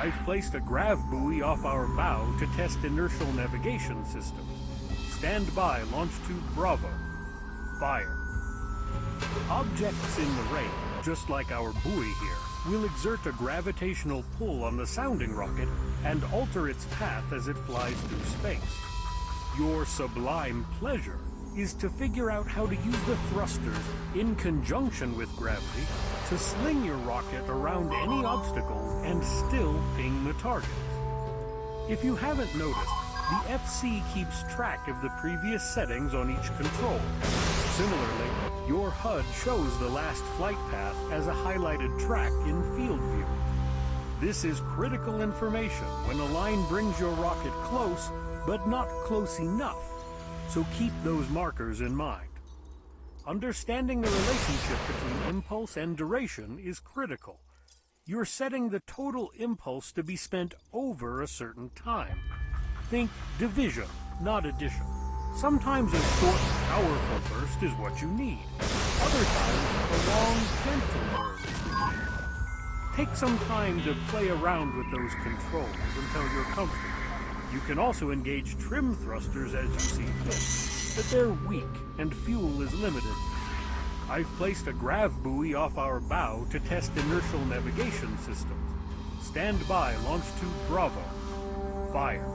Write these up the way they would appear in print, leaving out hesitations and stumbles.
I've placed a grav buoy off our bow to test inertial navigation systems. Stand by, launch tube Bravo. Fire. Objects in the rain, just like our buoy here, will exert a gravitational pull on the sounding rocket and alter its path as it flies through space. Your sublime pleasure is to figure out how to use the thrusters in conjunction with gravity to sling your rocket around any obstacles and still ping the targets. If you haven't noticed, the FC keeps track of the previous settings on each control. Similarly, your HUD shows the last flight path as a highlighted track in field view. This is critical information when a line brings your rocket close, but not close enough, so keep those markers in mind. Understanding the relationship between impulse and duration is critical. You're setting the total impulse to be spent over a certain time. Think division, not addition. Sometimes a short, powerful burst is what you need. Other times, a long, gentle burn is the key. Take some time to play around with those controls until you're comfortable. You can also engage trim thrusters as you see fit, but they're weak and fuel is limited. I've placed a grav buoy off our bow to test inertial navigation systems. Stand by, launch tube Bravo. Fire.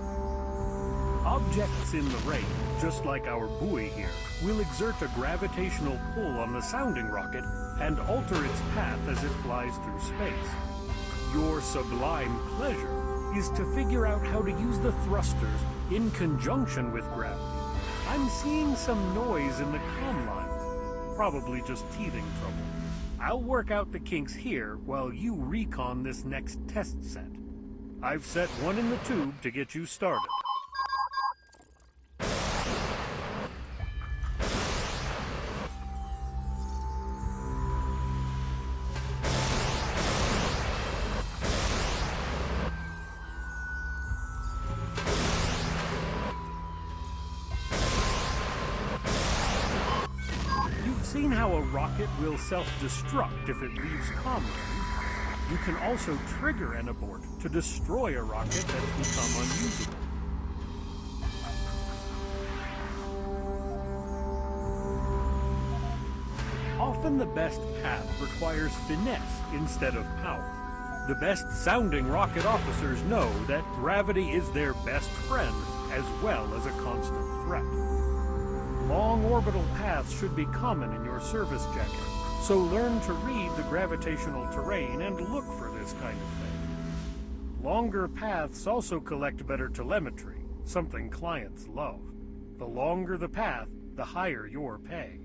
Objects in the rain, just like our buoy here, will exert a gravitational pull on the sounding rocket and alter its path as it flies through space. Your sublime pleasure is to figure out how to use the thrusters in conjunction with gravity. I'm seeing some noise in the comm lines. Probably just teething trouble. I'll work out the kinks here while you recon this next test set. I've set one in the tube to get you started. Seen how a rocket will self-destruct if it leaves comm range? You can also trigger an abort to destroy a rocket that's become unusable. Often the best path requires finesse instead of power. The best sounding rocket officers know that gravity is their best friend as well as a constant threat. Long orbital paths should be common in your service jacket, so learn to read the gravitational terrain and look for this kind of thing. Longer paths also collect better telemetry, something clients love. The longer the path, the higher your pay.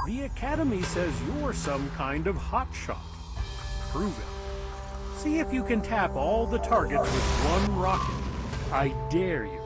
The Academy says you're some kind of hotshot. Prove it. See if you can tap all the targets with one rocket. I dare you.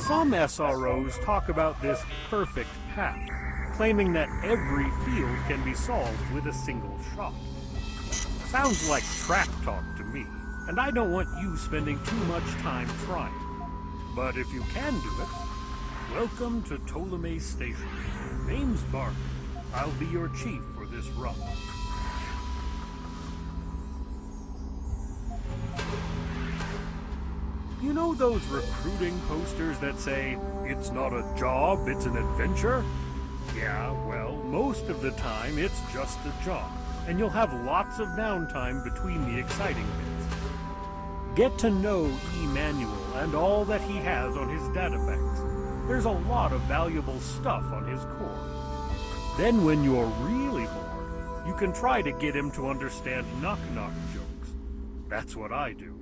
Some SROs talk about this perfect path, claiming that every field can be solved with a single shot. Sounds like trap talk to me, and I don't want you spending too much time trying. But if you can do it, welcome to Ptolemy Station. Name's Barker. I'll be your chief for this run. You know those recruiting posters that say, "It's not a job, it's an adventure"? Yeah, well, most of the time it's just a job, and you'll have lots of downtime between the exciting bits. Get to know Emmanuel and all that he has on his databanks. There's a lot of valuable stuff on his core. Then when you're really bored, you can try to get him to understand knock-knock jokes. That's what I do.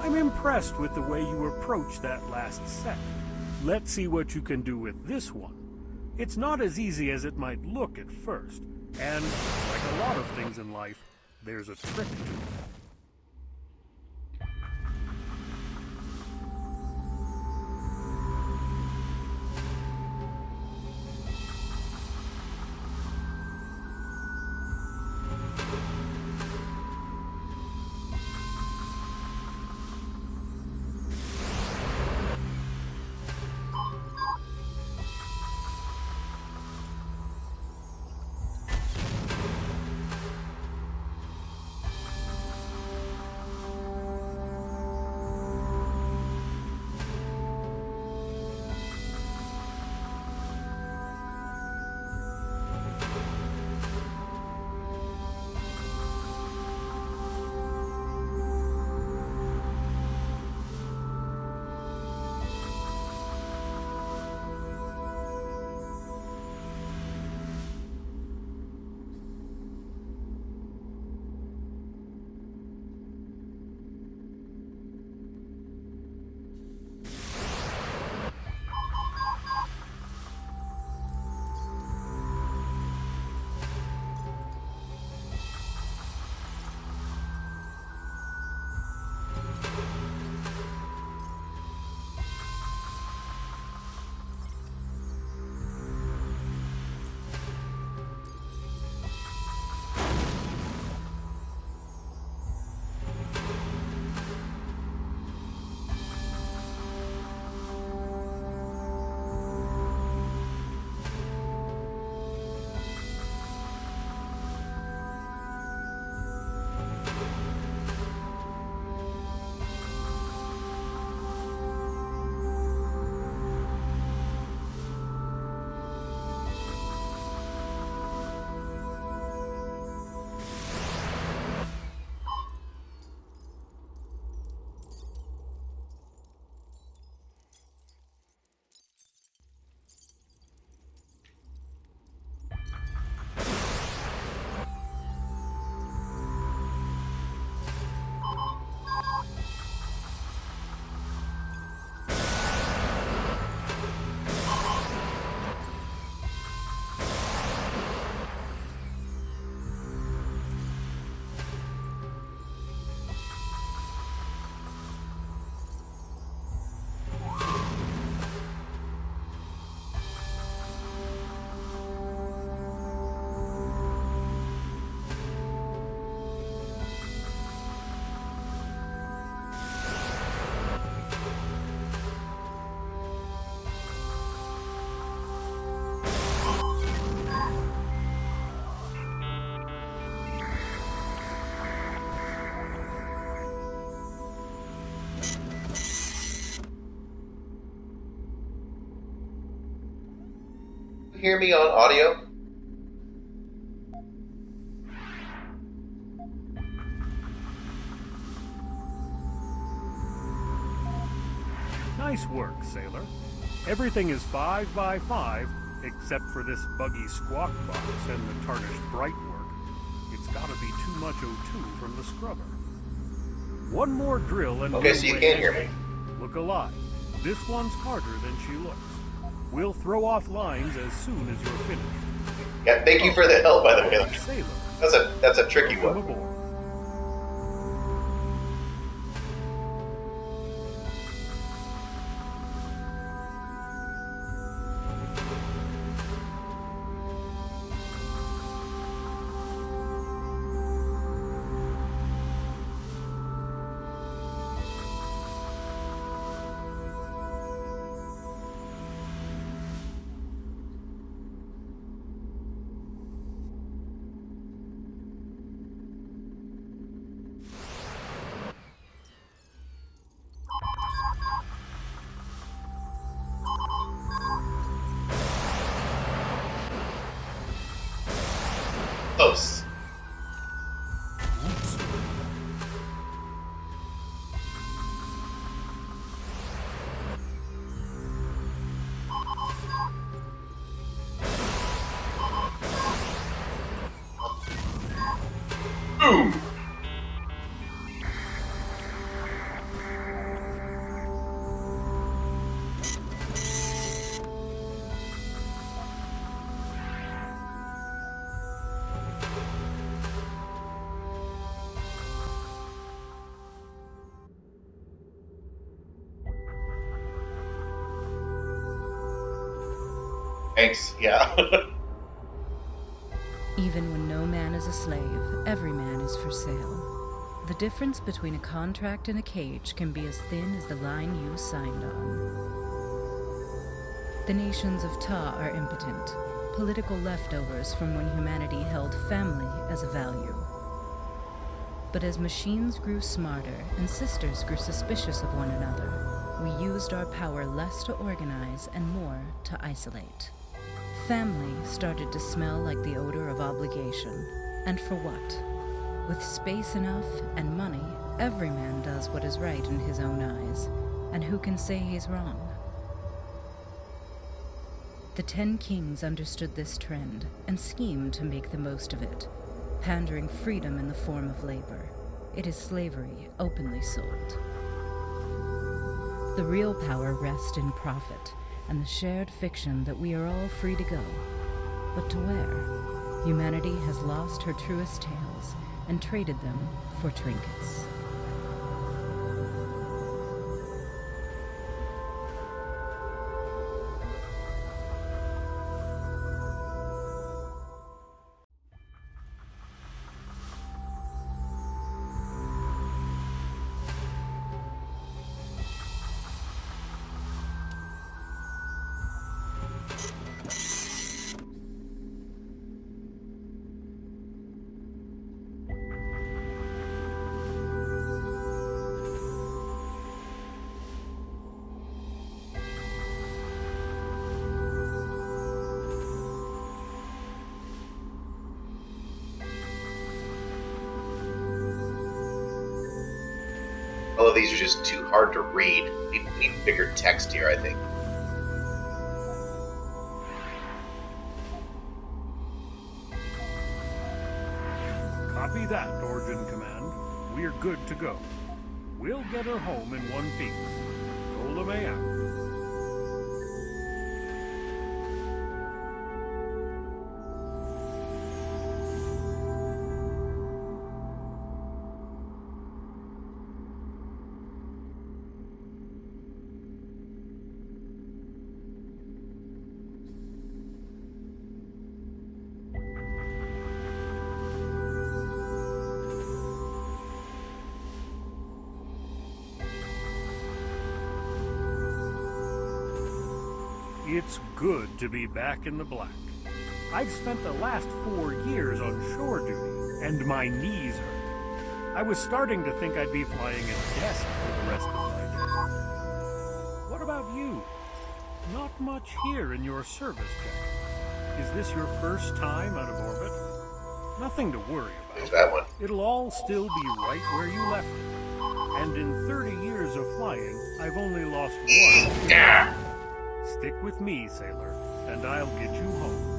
I'm impressed with the way you approached that last set. Let's see what you can do with this one. It's not as easy as it might look at first, and like a lot of things in life, there's a trick to it. hear me on audio? Nice work, sailor. Everything is 5 by 5, except for this buggy squawk box and the tarnished bright work. It's gotta be too much O2 from the scrubber. One more drill and Okay, so you can hear me. Look alive. This one's harder than she looks. We'll throw off lines as soon as you're finished. Yeah, thank you for the help, by the way. Sailor. That's a tricky Welcome one. aboard. Close. Boom! Thanks, yeah. Even when no man is a slave, every man is for sale. The difference between a contract and a cage can be as thin as the line you signed on. The nations of Ta are impotent, political leftovers from when humanity held family as a value. But as machines grew smarter and sisters grew suspicious of one another, we used our power less to organize and more to isolate. Family started to smell like the odor of obligation. And for what? With space enough and money, every man does what is right in his own eyes. And who can say he's wrong? The 10 kings understood this trend and schemed to make the most of it, pandering freedom in the form of labor. It is slavery openly sold. The real power rests in profit and the shared fiction that we are all free to go. But to where? Humanity has lost her truest tales and traded them for trinkets. All of these are just too hard to read. We need bigger text here, I think. Copy that, Origin Command. We're good to go. We'll get her home in one piece. Ptolemy out. It's good to be back in the black. I've spent the last 4 years on shore duty, and my knees hurt. I was starting to think I'd be flying a desk for the rest of my days. What about you? Not much here in your service check. Is this your first time out of orbit? Nothing to worry There's about. that one. It'll all still be right where you left it. And in 30 years of flying, I've only lost one. Yeah. Stick with me, sailor, and I'll get you home.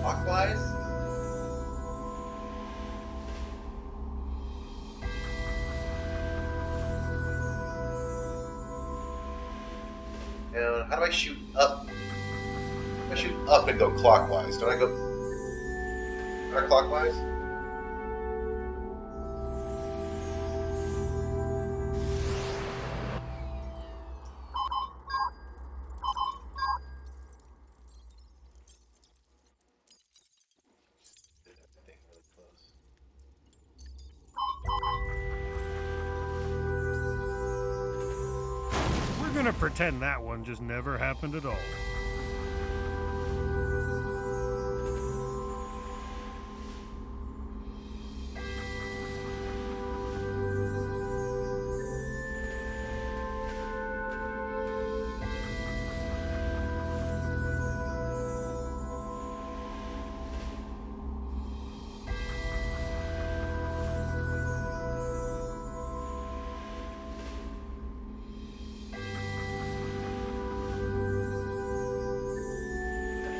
Clockwise? And how do I shoot up? If I shoot up and go clockwise, don't I go counterclockwise? I think really close. We're gonna pretend that one just never happened at all.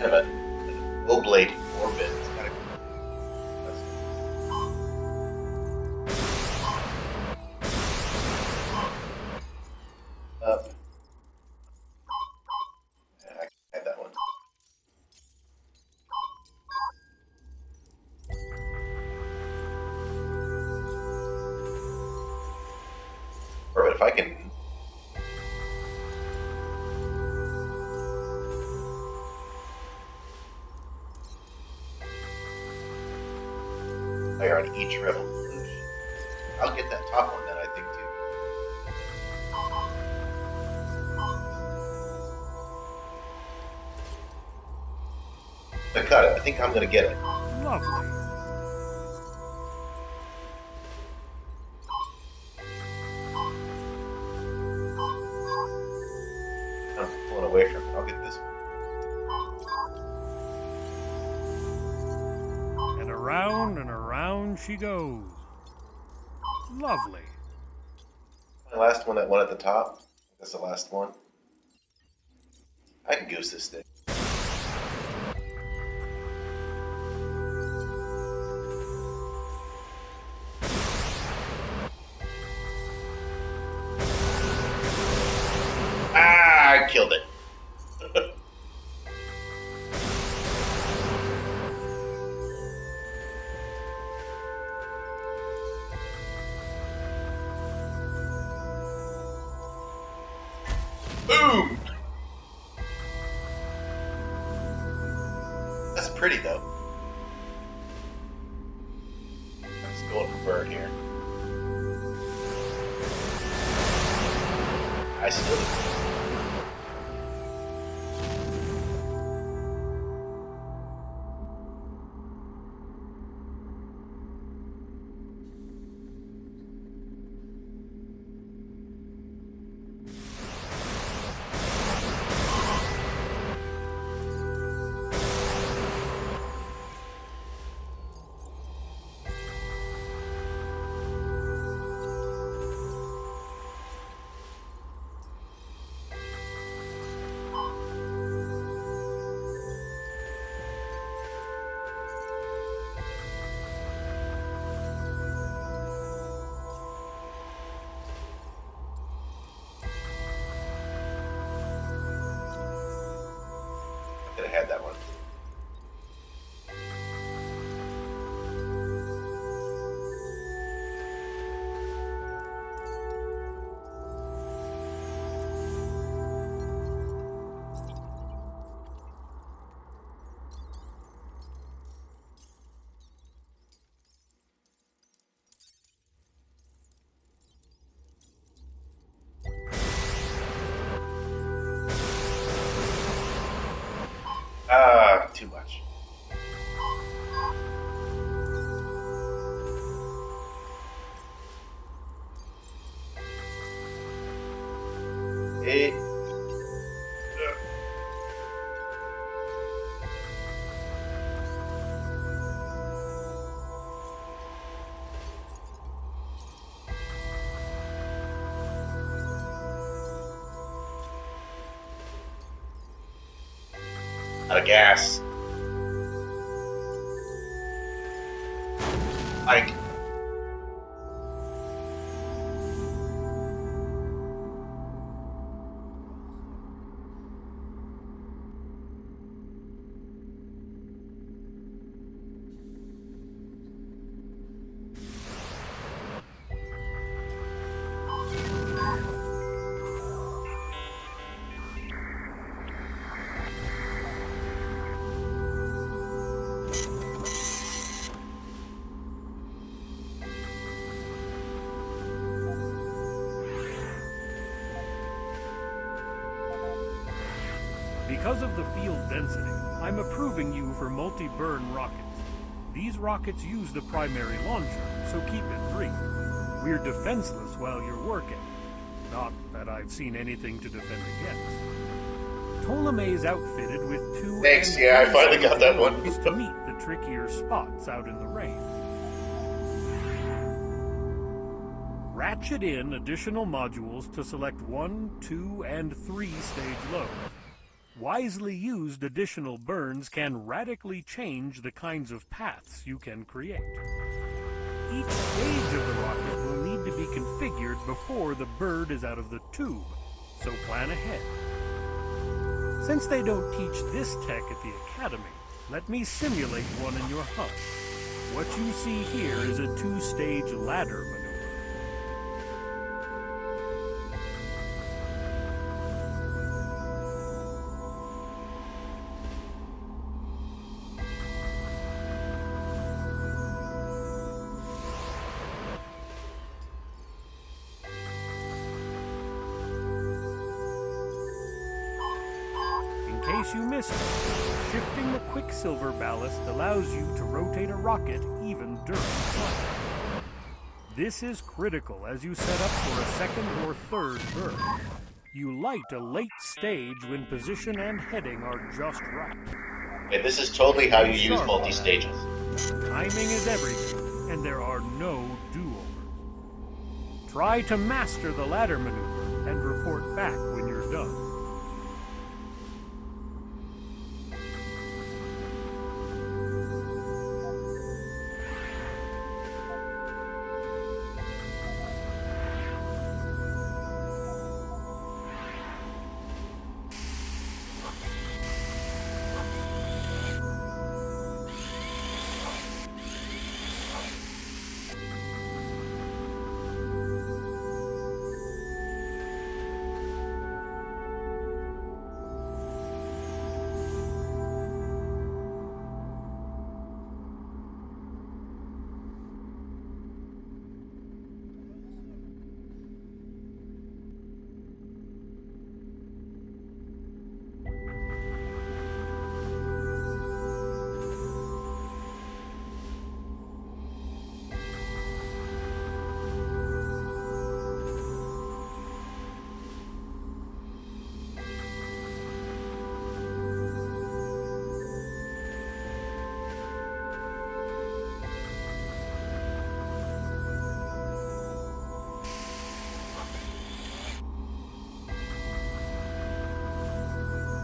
Kind of an oblate orbit. It's kind of up. Yeah, I had that one. But if I can. Fire on each revolution. I'll get that top one then, I think, too. I cut it. I think I'm going to get it. Lovely. I'm pulling away from it. I'll get this one. And around she goes. Lovely. The last one, that one at the top. That's the last one. I can goose this thing. Ah, I killed it. Boom! That's pretty though. Let's go for bird here. I still. Could have had that one. too much. It... Out of gas. Like... Because of the field density, I'm approving you for multi-burn rockets. These rockets use the primary launcher, so keep it brief. We're defenseless while you're working. Not that I've seen anything to defend against. Ptolemy's outfitted with two... Thanks, yeah, I finally got that one. to meet the trickier spots out in the rain. Ratchet in additional modules to select 1, 2, and 3 stage loads. Wisely used additional burns can radically change the kinds of paths you can create. Each stage of the rocket will need to be configured before the bird is out of the tube, so plan ahead. Since they don't teach this tech at the Academy, let me simulate one in your hut. What you see here is a 2-stage ladder maneuver. In case you missed it, shifting the Quicksilver ballast allows you to rotate a rocket even during flight. This is critical as you set up for a second or third burn. You light a late stage when position and heading are just right. And this is totally how you use multi-stages. Timing is everything, and there are no do-overs. Try to master the ladder maneuver and report back when you're done.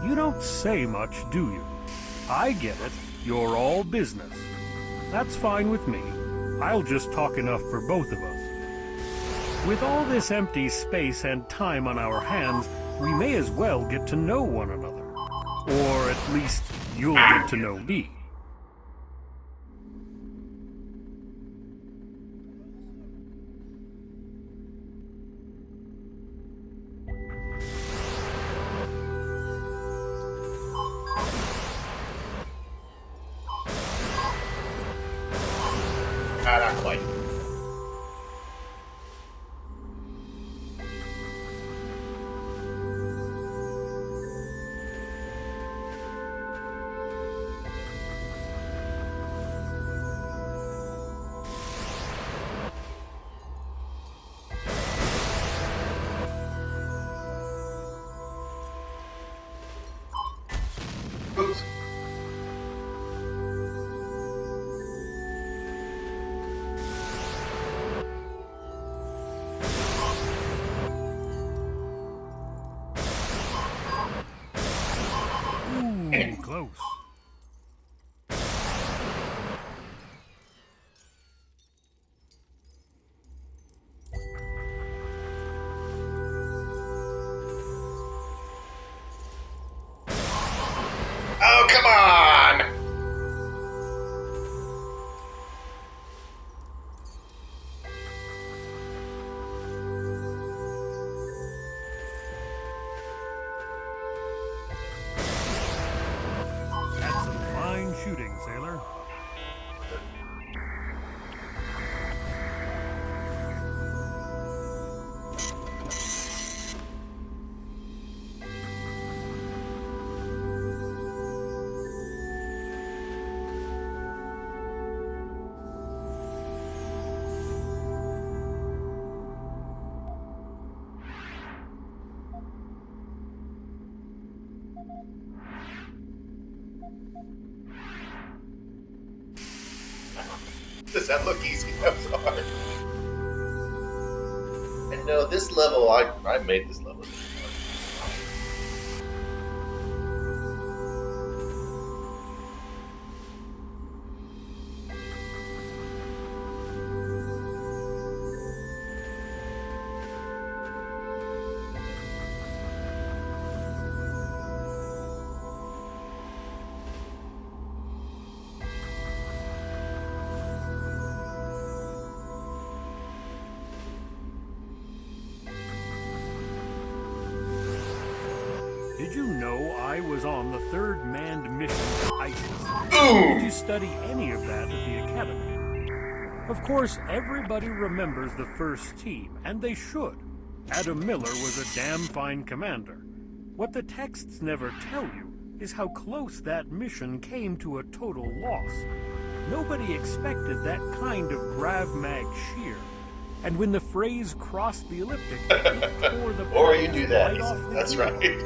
You don't say much, do you? I get it. You're all business. That's fine with me. I'll just talk enough for both of us. With all this empty space and time on our hands, we may as well get to know one another. Or at least, you'll get to know me. Not quite. close. Oh, come on! That's some fine shooting, sailor. Does that look easy? That was hard. And no, this level, I made this level. Did you know I was on the third manned mission to ISIS? Boom! Did you study any of that at the academy? Of course, everybody remembers the first team, and they should. Adam Miller was a damn fine commander. What the texts never tell you is how close that mission came to a total loss. Nobody expected that kind of Grav Mag shear. And when the phrase crossed the elliptic, it tore the Or you do that. right off the That's keel. right.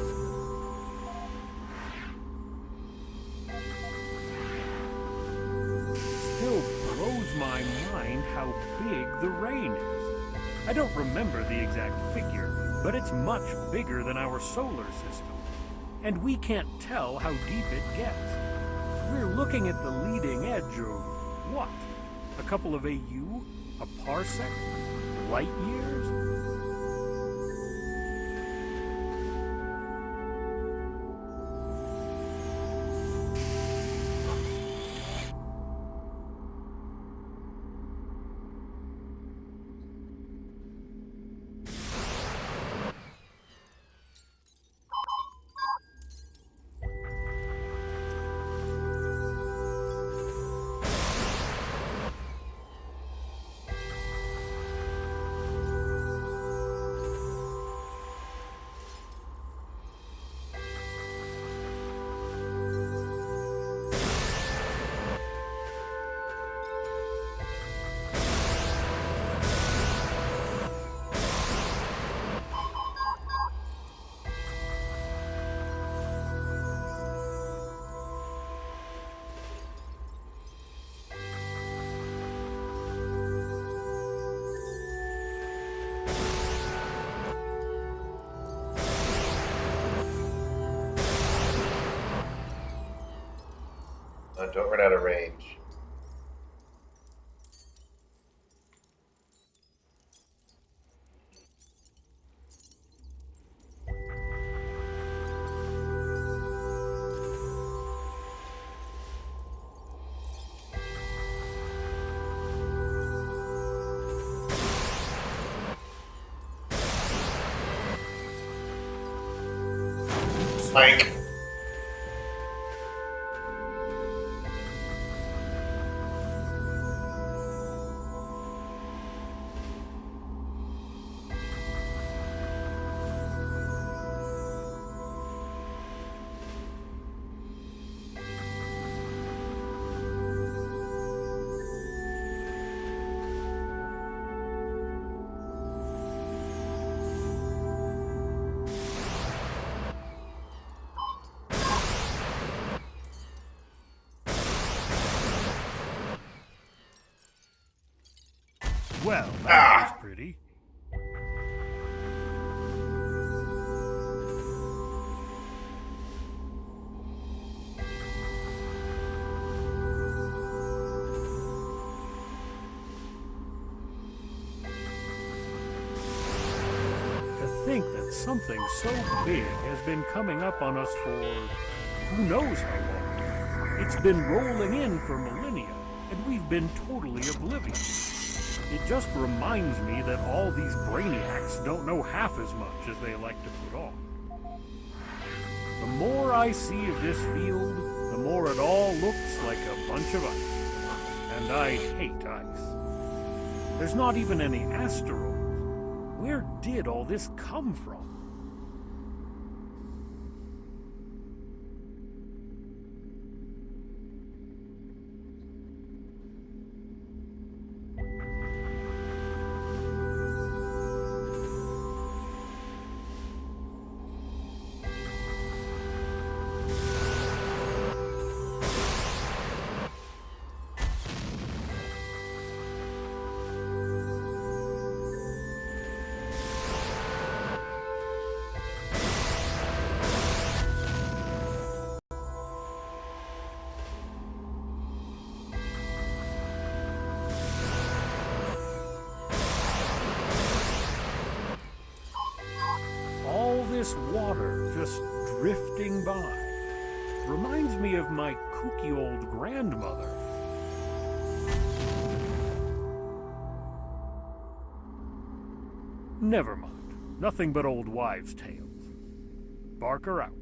Still blows my mind how big the rain is. I don't remember the exact figure, but it's much bigger than our solar system. And we can't tell how deep it gets. We're looking at the leading edge of what? A couple of AU? A parsec? Light years? Don't run out of range. Mike. Well, that was pretty. think that something so big has been coming up on us for who knows how long. It's been rolling in for millennia, and we've been totally oblivious. It just reminds me that all these brainiacs don't know half as much as they like to put on. The more I see of this field, the more it all looks like a bunch of ice. And I hate ice. There's not even any asteroids. Where did all this come from? This water just drifting by reminds me of my kooky old grandmother. Never mind. Nothing but old wives' tales. Barker out.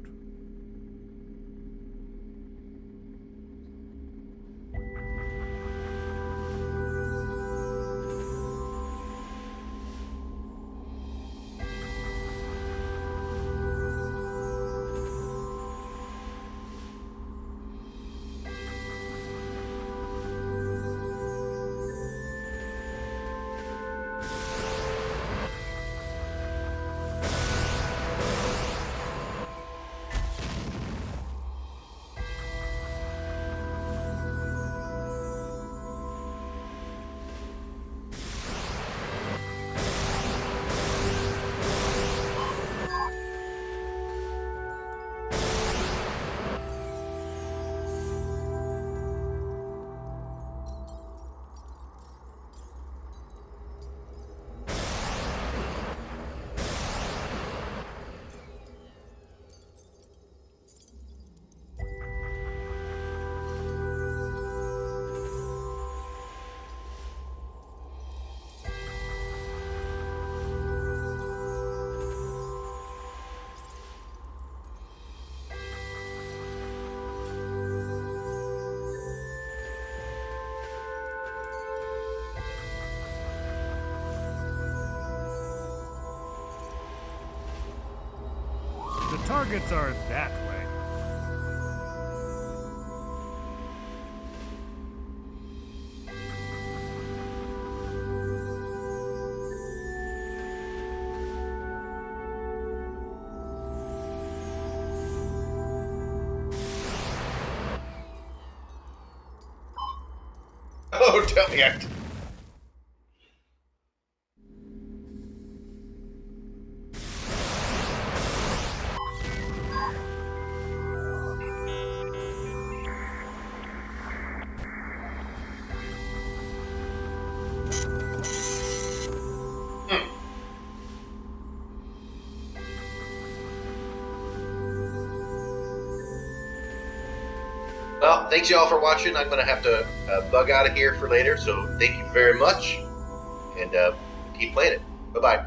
The targets are that way. Oh, tell me it. Well, thanks y'all for watching. I'm going to have to bug out of here for later, so thank you very much, and keep playing it. Bye-bye.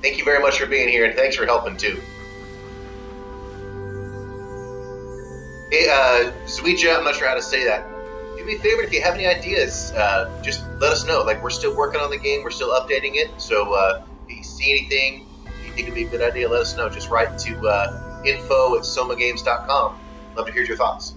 Thank you very much for being here, and thanks for helping too. Hey, Zuicha, I'm not sure how to say that. Do me a favor, if you have any ideas, just let us know. Like, we're still working on the game, we're still updating it, so if you see anything you think would be a good idea, let us know. Just write to info@somagames.com. Love to hear your thoughts.